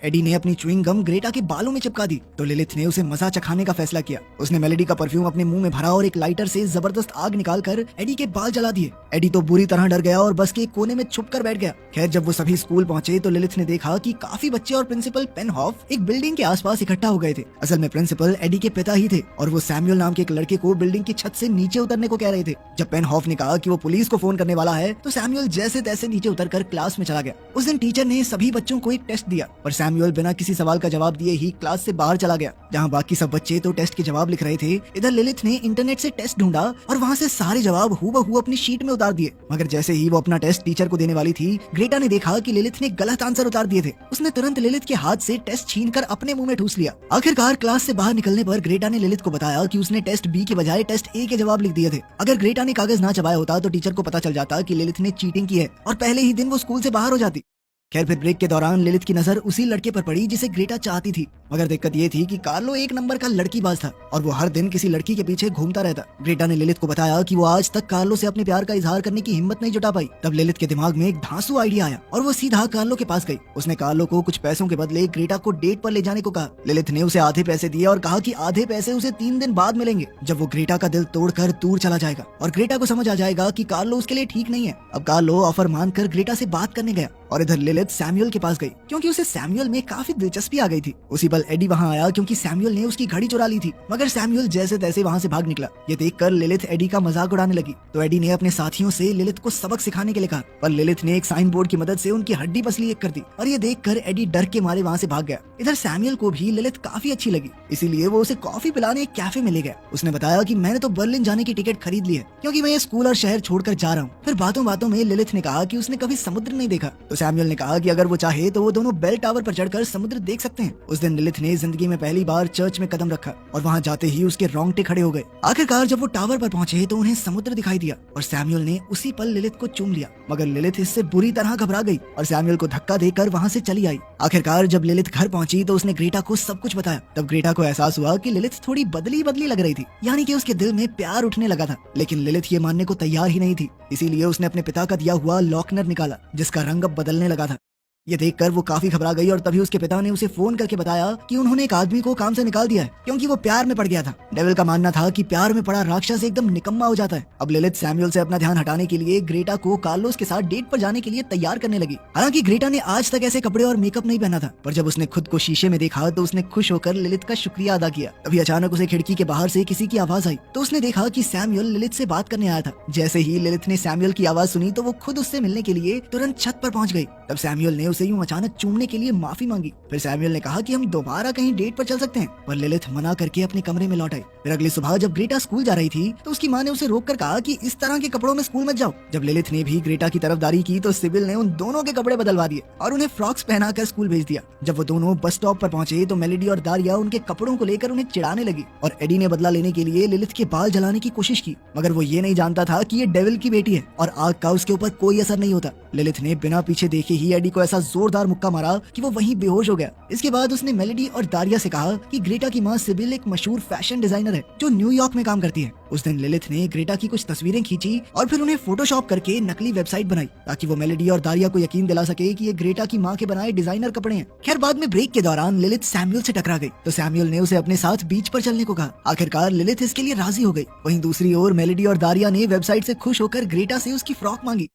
AD ने अपनी chewing gum Greta के बालों में चिपका दी तो लिलिथ ने उसे मजा चखाने का फैसला किया। उसने मेलेडी का परफ्यूम अपने मुंह में भरा और एक लाइटर से जबरदस्त आग निकालकर एडी के बाल जला दिए। एडी तो बुरी तरह डर गया और बस के एक कोने में छुप कर बैठ गया। खैर जब वो सभी स्कूल पहुंचे तो लिलिथ ने देखा कि काफी बच्चे और प्रिंसिपल पेनहॉफ एक बिल्डिंग के आसपास इकट्ठा हो गए थे। असल में प्रिंसिपल एडी के पिता ही थे और वो सैमुअल नाम के एक लड़के को बिल्डिंग की छत से नीचे उतरने को कह रहे थे। जब पेनहॉफ ने कहा कि वो पुलिस को फोन करने वाला है तो सैमुअल जैसे तैसे नीचे उतरकर क्लास में चला गया। उस दिन टीचर ने सभी बच्चों को एक टेस्ट दिया पर सैमुअल बिना किसी सवाल का जवाब दिए ही क्लास से बाहर चला गया। जहाँ बाकी सब बच्चे तो टेस्ट के जवाब लिख रहे थे, इधर लिलिथ ने इंटरनेट से टेस्ट ढूंढा और वहाँ से सारे जवाब हूबहू अपनी शीट में उतार दिए। मगर जैसे ही वो अपना टेस्ट टीचर को देने वाली थी, ग्रेटा ने देखा कि लिलिथ ने गलत आंसर उतार दिए थे। उसने तुरंत लिलिथ के हाथ से टेस्ट छीनकर अपने मुंह में ठूस लिया। आखिरकार क्लास से बाहर निकलने पर ग्रेटा ने लिलिथ को बताया कि उसने टेस्ट बी के बजाय टेस्ट ए के जवाब लिख दिए थे। अगर ग्रेटा ने कागज ना चबाया होता तो टीचर को पता चल जाता कि लिलिथ ने चीटिंग की है और पहले ही दिन वो स्कूल से बाहर हो जाती। खैर फिर ब्रेक के दौरान लिलिथ की नजर उसी लड़के पर पड़ी जिसे ग्रेटा चाहती थी। मगर दिक्कत ये थी कि कार्लो एक नंबर का लड़कीबाज था और वो हर दिन किसी लड़की के पीछे घूमता रहता। ग्रेटा ने लिलिथ को बताया कि वो आज तक कार्लो से अपने प्यार का इजहार करने की हिम्मत नहीं जुटा पाई। तब लिलिथ के दिमाग में एक धांसू आइडिया आया और वो सीधा कार्लो के पास गई। उसने कार्लो को कुछ पैसों के बदले ग्रेटा को डेट पर ले जाने को कहा। लिलिथ ने उसे आधे पैसे दिए और कहा कि आधे पैसे उसे 3 दिन बाद मिलेंगे, जब वो ग्रेटा का दिल तोड़कर दूर चला जाएगा और ग्रेटा को समझ आ जाएगा कि कार्लो उसके लिए ठीक नहीं है। अब कार्लो ऑफर मानकर ग्रेटा से बात करने गया और इधर लिलिथ सैमुअल के पास गई क्योंकि उसे सैमुअल में काफी दिलचस्पी आ गई थी। उसी पल एडी वहाँ आया क्योंकि सैमुअल ने उसकी घड़ी चुरा ली थी। मगर सैमुअल जैसे तैसे वहाँ से भाग निकला। ये देखकर लिलिथ एडी का मजाक उड़ाने लगी तो एडी ने अपने साथियों से लिलिथ को सबक सिखाने के लिए कहा, पर लिलिथ ने एक साइन बोर्ड की मदद से उनकी हड्डी पसली एक कर दी और ये देखकर एडी डर के मारे वहाँ से भाग गया। इधर सैमुअल को भी लिलिथ काफी अच्छी लगी, इसीलिए वो उसे कॉफी पिलाने एक कैफे में ले गया। उसने बताया कि मैंने तो बर्लिन जाने की टिकट खरीद ली है क्योंकि मैं ये स्कूल और शहर छोड़कर जा रहा हूँ। फिर बातों बातों में लिलिथ ने कहा कि उसने कभी समुद्र नहीं देखा तो सैमुअल ने कहा कि अगर वो चाहे तो वो दोनों बेल टावर पर चढ़कर समुद्र देख सकते हैं। उस दिन लिलिथ ने जिंदगी में पहली बार चर्च में कदम रखा और वहाँ जाते ही उसके रोंगटे खड़े हो गए। आखिरकार जब वो टावर पर पहुंचे तो उन्हें समुद्र दिखाई दिया और सैमुअल ने उसी पल लिलिथ को चूम लिया। मगर लिलिथ इससे बुरी तरह घबरा गई और सैमुअल को धक्का देकर वहाँ से चली आई। आखिरकार जब लिलिथ घर पहुंची तो उसने ग्रेटा को सब कुछ बताया। तब ग्रेटा को एहसास हुआ कि लिलिथ थोड़ी बदली बदली लग रही थी, यानी कि उसके दिल में प्यार उठने लगा था। लेकिन लिलिथ ये मानने को तैयार ही नहीं थी, इसीलिए उसने अपने पिता का दिया हुआ लॉकनर निकाला जिसका रंग अब बदलने लगा था। ये देखकर वो काफी घबरा गई और तभी उसके पिता ने उसे फोन करके बताया कि उन्होंने एक आदमी को काम से निकाल दिया है क्योंकि वो प्यार में पड़ गया था। डेविल का मानना था कि प्यार में पड़ा राक्षस एकदम निकम्मा हो जाता है। अब लिलिथ सैमुअल से अपना ध्यान हटाने के लिए ग्रेटा को कार्लोस के साथ डेट पर जाने के लिए तैयार करने लगी। हालांकि ग्रेटा ने आज तक ऐसे कपड़े और मेकअप नहीं पहना था, पर जब उसने खुद को शीशे में देखा तो उसने खुश होकर लिलिथ का शुक्रिया अदा किया। तभी अचानक उसे खिड़की के बाहर से किसी की आवाज आई तो उसने देखा कि सैमुअल लिलिथ से बात करने आया था। जैसे ही लिलिथ ने सैमुअल की आवाज सुनी तो वो खुद उससे मिलने के लिए तुरंत छत पर पहुंच गई। तब सैमुअल ने उसे यूं अचानक चूमने के लिए माफी मांगी। फिर सैमुअल ने कहा कि हम दोबारा कहीं डेट पर चल सकते हैं, पर लिलिथ मना करके अपने कमरे में लौट आई। फिर अगली सुबह जब ग्रेटा स्कूल जा रही थी तो उसकी माँ ने उसे रोककर कहा कि इस तरह के कपड़ों में स्कूल मत जाओ। जब लिलिथ ने भी ग्रेटा की तरफदारी की तो सिबिल ने उन दोनों के कपड़े बदलवा दिए और उन्हें फ्रॉक्स पहनाकर स्कूल भेज दिया। जब वो दोनों बस स्टॉप पर पहुंचे तो मेलेडी और दारिया उनके कपड़ों को लेकर उन्हें चिढ़ाने लगी और एडी ने बदला लेने के लिए लिलिथ के बाल जलाने की कोशिश की। मगर वो ये नहीं जानता था कि ये डेविल की बेटी है और आग का उसके ऊपर कोई असर नहीं होता। लिलिथ ने बिना पीछे देखे ही एडी को ऐसा जोरदार मुक्का मारा कि वो वहीं बेहोश हो गया। इसके बाद उसने मेलेडी और दारिया से कहा कि ग्रेटा की माँ सिबिल एक मशहूर फैशन डिजाइनर है जो न्यूयॉर्क में काम करती है। उस दिन लिलिथ ने ग्रेटा की कुछ तस्वीरें खींची और फिर उन्हें फोटोशॉप करके नकली वेबसाइट बनाई ताकि वो मेलेडी और दारिया को यकीन दिला सके कि ये ग्रेटा की माँ के बनाए डिजाइनर कपड़े हैं। खैर बाद में ब्रेक के दौरान लिलिथ सैमुअल से टकरा गई तो सैमुअल ने उसे अपने साथ बीच पर चलने को कहा। आखिरकार लिलिथ इसके लिए राजी हो गई। वहीं दूसरी ओर मेलेडी और दारिया ने वेबसाइट से खुश होकर ग्रेटा से उसकी फ्रॉक मांगी।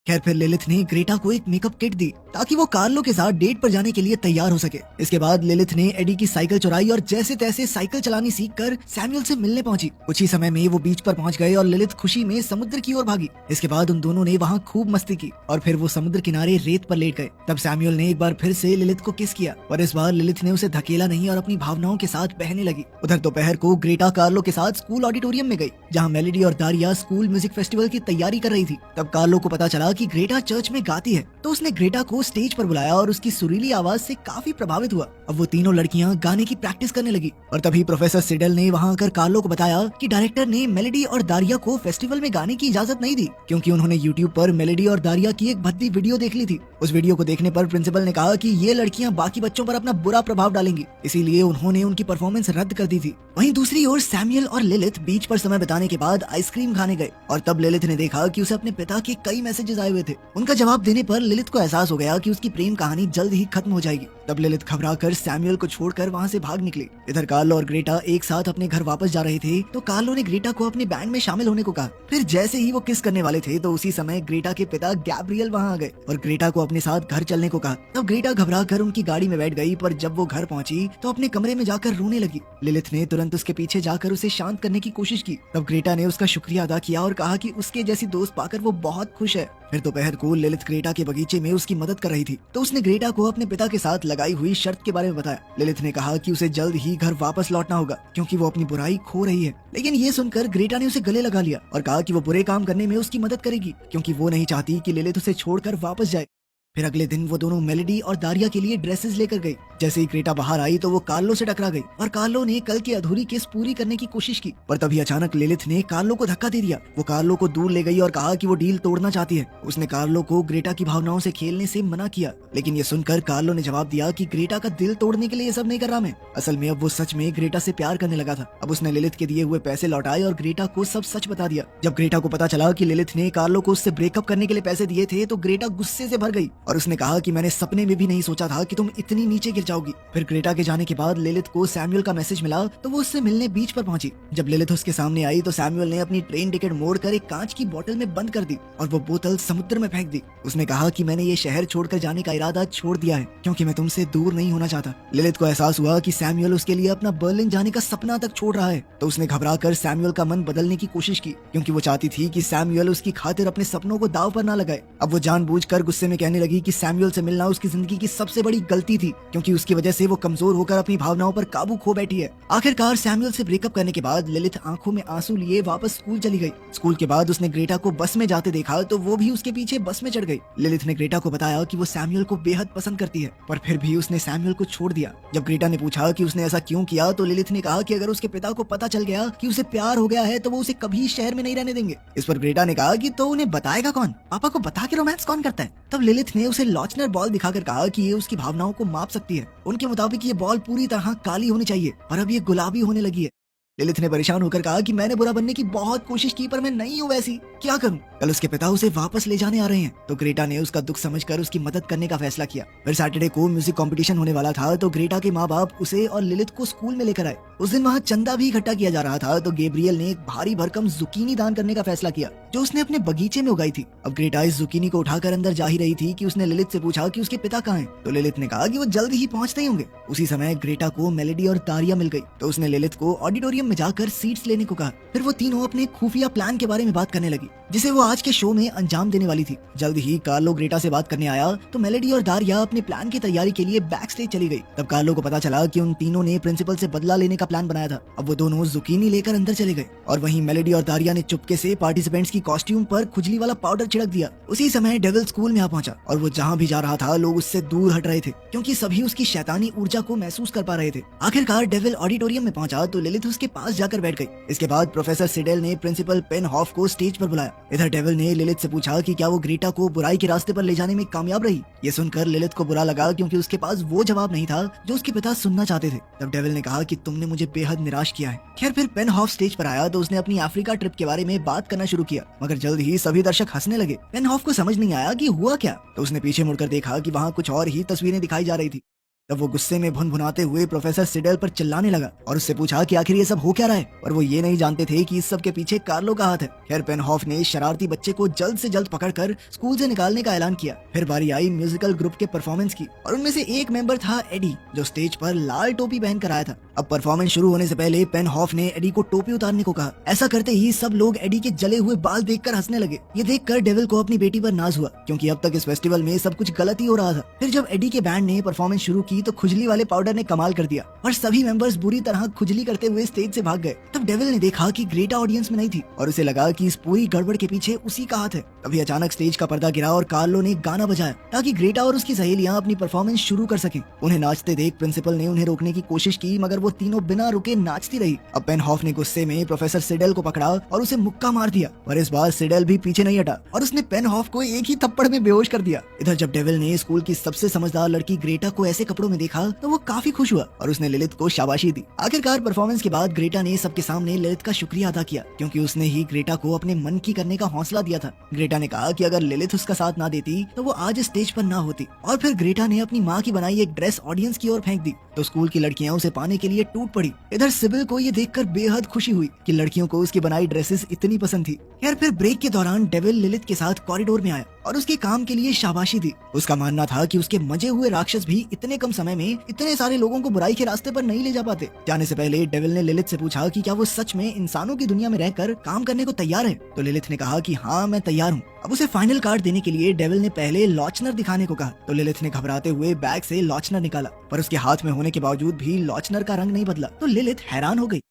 खैर फिर लिलिथ ने ग्रेटा को एक मेकअप किट दी ताकि वो कार्लो के साथ डेट पर जाने के लिए तैयार हो सके। इसके बाद लिलिथ ने एडी की साइकिल चुराई और जैसे तैसे साइकिल चलानी सीखकर सैमुअल से मिलने पहुंची। कुछ ही समय में वो बीच पर पहुंच गए और लिलिथ खुशी में समुद्र की ओर भागी। इसके बाद उन दोनों ने वहां खूब मस्ती की और फिर वो समुद्र किनारे रेत पर लेट गए। तब सैमुअल ने एक बार फिर से लिलिथ को किस किया और इस बार लिलिथ ने उसे धकेला नहीं और अपनी भावनाओं के साथ बहने लगी। उधर दोपहर को ग्रेटा कार्लो के साथ स्कूल ऑडिटोरियम में गई जहाँ मेलेडी और दारिया स्कूल म्यूजिक फेस्टिवल की तैयारी कर रही थी। तब कार्लो को पता चला कि ग्रेटा चर्च में गाती है तो उसने ग्रेटा को स्टेज पर बुलाया और उसकी सुरीली आवाज से काफी प्रभावित हुआ। अब वो तीनों लड़कियां गाने की प्रैक्टिस करने लगी और तभी प्रोफेसर सिडल ने वहां आकर कार्लो को बताया कि डायरेक्टर ने मेलेडी और दारिया को फेस्टिवल में गाने की इजाजत नहीं दी क्योंकि उन्होंने यूट्यूब पर मेलेडी और दारिया की एक भद्दी वीडियो देख ली थी। उस वीडियो को देखने पर प्रिंसिपल ने कहा कि ये लड़कियां बाकी बच्चों पर अपना बुरा प्रभाव डालेंगी, इसीलिए उन्होंने उनकी परफॉर्मेंस रद्द कर दी थी। वहीं दूसरी ओर सैमुअल और लिलिथ बीच पर समय बिताने के बाद आइसक्रीम खाने गए और तब लिलिथ ने देखा कि उसे अपने पिता के कई मैसेजेस आए हुए थे। उनका जवाब देने पर लिलिथ को एहसास हो गया कि उसकी प्रेम कहानी जल्द ही खत्म हो जाएगी। तब लिलिथ घबराकर सैमुअल को छोड़कर वहाँ से भाग निकली। इधर कार्लो और ग्रेटा एक साथ अपने घर वापस जा रहे थे तो कार्लो ने ग्रेटा को अपने बैंड में शामिल होने को कहा। फिर जैसे ही वो किस करने वाले थे तो उसी समय ग्रेटा के पिता गैब्रियल वहाँ आ गए और ग्रेटा को अपने साथ घर चलने को कहा। तब ग्रेटा घबरा कर उनकी गाड़ी में बैठ गई, पर जब वो घर पहुंची तो अपने कमरे में जाकर रोने लगी। लिलिथ ने तुरंत उसके पीछे जाकर उसे शांत करने की कोशिश की। तब ग्रेटा ने उसका शुक्रिया अदा किया और कहा कि उसके जैसी दोस्त पाकर वो बहुत खुश है। फिर दोपहर को लिलिथ ग्रेटा के बगीचे में उसकी मदद कर रही थी तो उसने ग्रेटा को अपने पिता के साथ लगाई हुई शर्त के बारे में बताया। लिलिथ ने कहा कि उसे जल्द ही घर वापस लौटना होगा क्योंकि वो अपनी बुराई खो रही है। लेकिन ये सुनकर ग्रेटा ने उसे गले लगा लिया और कहा कि वो बुरे काम करने में उसकी मदद करेगी क्योंकि वो नहीं चाहती कि लिलिथ उसे छोड़कर वापस जाए। फिर अगले दिन वो दोनों मेलेडी और दारिया के लिए ड्रेसेस लेकर गई। जैसे ही ग्रेटा बाहर आई तो वो कार्लो से टकरा गई और कार्लो ने कल की अधूरी केस पूरी करने की कोशिश की, पर तभी अचानक लिलिथ ने कार्लो को धक्का दे दिया। वो कार्लो को दूर ले गई और कहा कि वो डील तोड़ना चाहती है। उसने कार्लो को ग्रेटा की भावनाओं से खेलने से मना किया, लेकिन ये सुनकर कार्लो ने जवाब दिया कि ग्रेटा का दिल तोड़ने के लिए ये सब नहीं कर रहा मैं। असल में अब वो सच में ग्रेटा से प्यार करने लगा था। अब उसने लिलिथ के दिए हुए पैसे लौटाए और ग्रेटा को सब सच बता दिया। जब ग्रेटा को पता चला कि लिलिथ ने कार्लो को उससे ब्रेकअप करने के लिए पैसे दिए थे तो ग्रेटा गुस्से से भर गई और उसने कहा कि मैंने सपने में भी नहीं सोचा था कि तुम इतनी नीचे गिर जाओगी। फिर ग्रेटा के जाने के बाद लिलिथ को सैमुअल का मैसेज मिला तो वो उससे मिलने बीच पर पहुंची। जब लिलिथ उसके सामने आई तो सैमुअल ने अपनी ट्रेन टिकट मोड़कर एक कांच की बोतल में बंद कर दी और वो बोतल समुद्र में फेंक दी। उसने कहा कि मैंने ये शहर छोड़कर जाने का इरादा छोड़ दिया है क्योंकि मैं तुमसे दूर नहीं होना चाहता। लिलिथ को एहसास हुआ कि सैमुअल उसके लिए अपना बर्लिन जाने का सपना तक छोड़ रहा है तो उसने घबराकर सैमुअल का मन बदलने की कोशिश की क्योंकि वो चाहती थी कि सैमुअल उसकी खातिर अपने सपनों को दाव पर ना लगाए। अब वो जानबूझकर गुस्से में कहने लगी कि सैमुअल से मिलना उसकी जिंदगी की सबसे बड़ी गलती थी क्योंकि उसकी वजह से वो कमजोर होकर अपनी भावनाओं पर काबू खो बैठी है। आखिरकार सैमुअल से ब्रेकअप करने के बाद लिलिथ आंखों में आंसू लिए वापस स्कूल चली गई। स्कूल के बाद उसने ग्रेटा को बस में जाते देखा तो वो भी उसके पीछे बस में चढ़ गई। लिलिथ ने ग्रेटा को बताया कि वो सैमुअल को बेहद पसंद करती है, पर फिर भी उसने सैमुअल को छोड़ दिया। जब ग्रेटा ने पूछा कि उसने ऐसा क्यों किया तो लिलिथ ने कहा कि अगर उसके पिता को पता चल गया कि उसे प्यार हो गया है तो वो उसे कभी शहर में नहीं रहने देंगे। इस पर ग्रेटा ने कहा कि तो उन्हें बताएगा कौन, पापा को बता के रोमांस कौन करता है। तब लिलिथ ने उसे लॉचनर बॉल दिखाकर कहा कि ये उसकी भावनाओं को माप सकती है। उनके मुताबिक ये बॉल पूरी तरह काली होनी चाहिए पर अब ये गुलाबी होने लगी है। लिलिथ ने परेशान होकर कहा कि मैंने बुरा बनने की बहुत कोशिश की पर मैं नहीं हूँ वैसी, क्या करूँ। कल उसके पिता उसे वापस ले जाने आ रहे हैं तो ग्रेटा ने उसका दुख समझकर उसकी मदद करने का फैसला किया। फिर सैटरडे को म्यूजिक कंपटीशन होने वाला था तो ग्रेटा के माँ बाप उसे और लिलिथ को स्कूल में लेकर आए। उस दिन वहाँ चंदा भी इकट्ठा किया जा रहा था तो गैब्रियल ने एक भारी भरकम जुकीनी दान करने का फैसला किया जो उसने अपने बगीचे में उगाई थी। अब ग्रेटा इस जुकीनी को उठाकर अंदर जा ही रही थी कि उसने लिलिथ से पूछा कि उसके पिता कहाँ हैं तो लिलिथ ने कहा कि वो जल्द ही पहुंचते ही होंगे। उसी समय ग्रेटा को मेलेडी और दारिया मिल गई तो उसने लिलिथ को ऑडिटोरियम में जाकर सीट्स लेने को कहा। फिर वो तीनों अपने खुफिया प्लान के बारे में बात करने लगी जिसे वो आज के शो में अंजाम देने वाली थी। जल्द ही कार्लो ग्रेटा से बात करने आया तो मेलेडी और दारिया अपने प्लान की तैयारी के लिए बैक स्टेज चली गई। तब कार्लो को पता चला कि उन तीनों ने प्रिंसिपल से बदला लेने का प्लान बनाया था। अब वो दोनों जुकीनी लेकर अंदर चले गए और वहीं मेलेडी और दारिया ने चुपके से पार्टिसिपेंट्स की कॉस्ट्यूम पर खुजली वाला पाउडर छिड़क दिया। उसी समय डेविल स्कूल में आ पहुंचा और वो जहाँ भी जा रहा था लोग उससे दूर हट रहे थे क्योंकि सभी उसकी शैतानी ऊर्जा को महसूस कर पा रहे थे। आखिरकार डेविल ऑडिटोरियम में पहुंचा तो लिलिथ उसके पास जाकर बैठ गई। इसके बाद प्रोफेसर सिडेल ने प्रिंसिपल पेनहॉफ को स्टेज पर बुलाया। इधर डेविल ने लिलिथ से पूछा कि क्या वो ग्रेटा को बुराई के रास्ते पर ले जाने में कामयाब रही। ये सुनकर लिलिथ को बुरा लगा क्योंकि उसके पास वो जवाब नहीं था जो उसके पिता सुनना चाहते थे। तब डेविल ने कहा कि तुमने मुझे बेहद निराश किया है। खैर फिर पेनहॉफ स्टेज पर आया तो उसने अपनी अफ्रीका ट्रिप के बारे में बात करना शुरू किया मगर जल्द ही सभी दर्शक हंसने लगे। पेनहॉफ को समझ नहीं आया कि हुआ क्या तो उसने पीछे मुड़कर देखा कि वहाँ कुछ और ही तस्वीरें दिखाई जा रही थी। तब वो गुस्से में भुनभुनाते हुए प्रोफेसर सिडेल पर चिल्लाने लगा और उससे पूछा कि आखिर ये सब हो क्या रहा है। पर वो ये नहीं जानते थे कि इस सब के पीछे कार्लो का हाथ है। खैर पेनहॉफ ने शरारती बच्चे को जल्द से जल्द पकड़कर स्कूल से निकालने का ऐलान किया। फिर बारी आई म्यूजिकल ग्रुप के परफॉर्मेंस की और उनमें से एक मेंबर था एडी जो स्टेज पर लाल टोपी पहन कर आया था। अब परफॉर्मेंस शुरू होने से पहले पेनहॉफ ने एडी को टोपी उतारने को कहा। ऐसा करते ही सब लोग एडी के जले हुए बाल देखकर हंसने लगे। ये देखकर डेविल को अपनी बेटी पर नाज हुआ क्योंकि अब तक इस फेस्टिवल में सब कुछ गलत ही हो रहा था। फिर जब एडी के बैंड ने परफॉर्मेंस शुरू की तो खुजली वाले पाउडर ने कमाल कर दिया और सभी मेंबर्स बुरी तरह खुजली करते हुए स्टेज से भाग गए। तब डेविल ने देखा कि ग्रेटा ऑडियंस में नहीं थी और उसे लगा कि इस पूरी गड़बड़ के पीछे उसी का हाथ है। तभी अचानक स्टेज का पर्दा गिरा और कार्लो ने गाना बजाया ताकि ग्रेटा और उसकी सहेलियां अपनी परफॉर्मेंस शुरू कर सकें। उन्हें नाचते देख प्रिंसिपल ने उन्हें रोकने की कोशिश की मगर वो तीनों बिना रुके नाचती रही। अब पेनहॉफ ने गुस्से में प्रोफेसर सिडेल को पकड़ा और उसे मुक्का मार दिया पर इस बार सिडेल भी पीछे नहीं हटा और उसने पेनहॉफ को एक ही थप्पड़ में बेहोश कर दिया। इधर जब डेविल ने स्कूल की सबसे समझदार लड़की ग्रेटा को ऐसे कपड़ों कपड़ों में देखा तो वो काफी खुश हुआ और उसने लिलिथ को शाबाशी दी। आखिरकार परफॉर्मेंस के बाद ग्रेटा ने सबके सामने लिलिथ का शुक्रिया अदा किया, क्योंकि उसने ही ग्रेटा को अपने मन की करने का हौसला दिया था। ग्रेटा ने कहा कि अगर लिलिथ उसका साथ ना देती तो वो आज स्टेज पर ना होती। और फिर ग्रेटा ने अपनी माँ की बनाई एक ड्रेस ऑडियंस की ओर फेंक दी तो स्कूल की लड़कियां उसे पाने के लिए टूट पड़ी। इधर सिबिल को ये देखकर बेहद खुशी हुई कि लड़कियों को उसकी बनाई ड्रेसेस इतनी पसंद थी। यार फिर ब्रेक के दौरान डेविल लिलिथ के साथ कॉरिडोर में आया और उसके काम के लिए शाबाशी दी। उसका मानना था कि उसके मजे हुए राक्षस भी इतने कम समय में इतने सारे लोगों को बुराई के रास्ते पर नहीं ले जा पाते। जाने से पहले डेविल ने लिलिथ से पूछा कि क्या वो सच में इंसानों की दुनिया में रहकर काम करने को तैयार है। तो लिलिथ ने कहा कि हाँ मैं तैयार हूँ। अब उसे फाइनल कार्ड देने के लिए डेविल ने पहले लॉचनर दिखाने को कहा तो लिलिथ ने घबराते हुए बैग से लॉचनर निकाला, पर उसके हाथ में होने के बावजूद भी लॉचनर का रंग नहीं बदला। तो लिलिथ हैरान हो गई।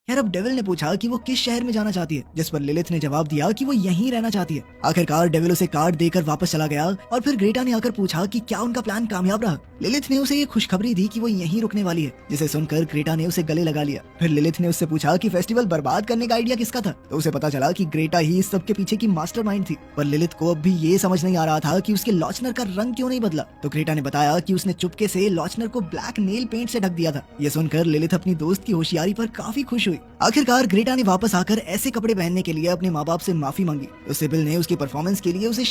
यार अब डेविल ने पूछा कि वो किस शहर में जाना चाहती है, जिस पर लिलिथ ने जवाब दिया कि वो यहीं रहना चाहती है। आखिरकार डेविल उसे कार्ड देकर वापस चला गया और फिर ग्रेटा ने आकर पूछा कि क्या उनका प्लान कामयाब रहा। लिलिथ ने उसे ये खुशखबरी दी कि वो यहीं रुकने वाली है, जिसे सुनकर ग्रेटा ने उसे गले लगा लिया। फिर लिलिथ ने उससे पूछा कि फेस्टिवल बर्बाद करने का आइडिया किसका था, तो उसे पता चला कि ग्रेटा ही इस सब के पीछे की मास्टरमाइंड थी। पर लिलिथ को अब भी ये समझ नहीं आ रहा था कि उसके लॉचनर का रंग क्यों नहीं बदला। तो ग्रेटा ने बताया कि उसने चुपके से लॉचनर को ब्लैक नेल पेंट से ढक दिया था। ये सुनकर लिलिथ अपनी दोस्त की होशियारी पर काफी खुश हुई। आखिरकार ग्रेटा ने वापस आकर ऐसे कपड़े पहनने के लिए अपने माँ बाप से माफी मांगी तो सिबिल ने उसकी परफॉर्मेंस के लिए उसे